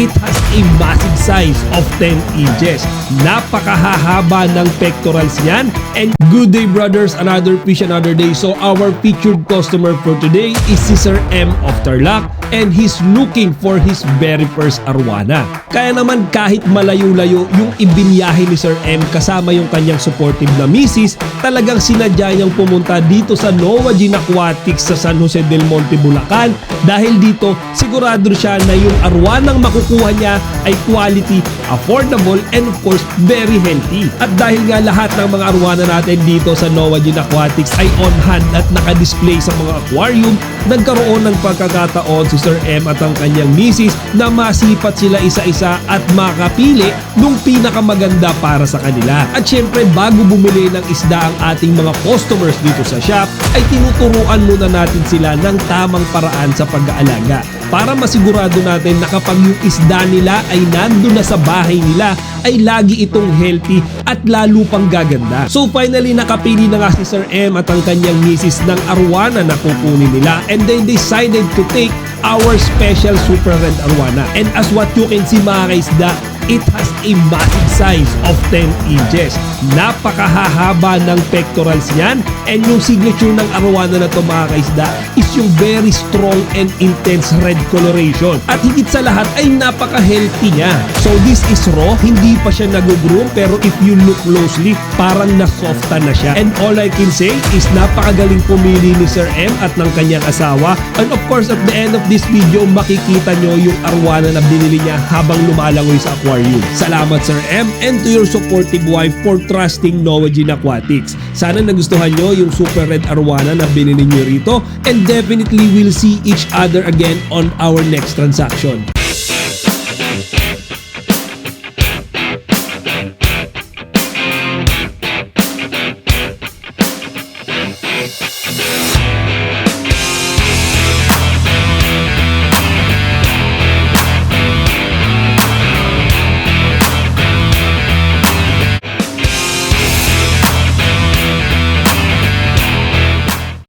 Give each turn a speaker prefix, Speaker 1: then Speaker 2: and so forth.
Speaker 1: It has a massive size of 10 inches. Napakahahaba ng pectorals niyan. And good day brothers, another fish, another day. So our featured customer for today is si Sir M of Tarlac and he's looking for his very first arwana. Kaya naman kahit malayo-layo yung ibinyahe ni Sir M kasama yung kanyang supportive na misis, talagang sinadya niyang pumunta dito sa Nova Gene Aquatics sa San Jose del Monte, Bulacan dahil dito sigurado siya na yung arwanang makukuha niya ay quality, affordable, and of course very healthy. At dahil nga lahat ng mga arwana natin dito sa Nova Gene Aquatics ay on hand at naka-display sa mga aquarium, nagkaroon ng pagkakataon si Sir M at ang kanyang misis na masipat sila isa-isa at makapili nung pinakamaganda para sa kanila. At syempre bago bumili ng isda ang ating mga customers dito sa shop ay tinuturuan muna natin sila ng tamang paraan sa pag-aalaga para masigurado natin na kapag yung isda nila ay nandun na sa bahay nila ay lagi itong healthy at lalo pang gaganda. So finally nakapili na nga si Sir M at ang kanyang misis ng arwana na kukunin nila and they decided to take our special super red arwana. And as what you can see mga kaisda, it has a massive size of 10 inches. Napakahahaba ng pectorals niyan and yung signature ng arwana na to mga kaisda is yung very strong and intense red coloration. At higit sa lahat ay napaka-healthy niya. So this is raw, hindi pa siya nag-groom pero if you look closely, parang na-softan na siya. And all I can say is napakagaling pumili ni Sir M at ng kanyang asawa. And of course at the end of this video, makikita nyo yung arwana na binili niya habang lumalangoy sa aquarium. Salamat Sir M and to your supportive wife for trusting Nova Gene Aquatics. Sana nagustuhan nyo yung super red arwana na binili nyo rito and definitely we'll see each other again on our next transaction.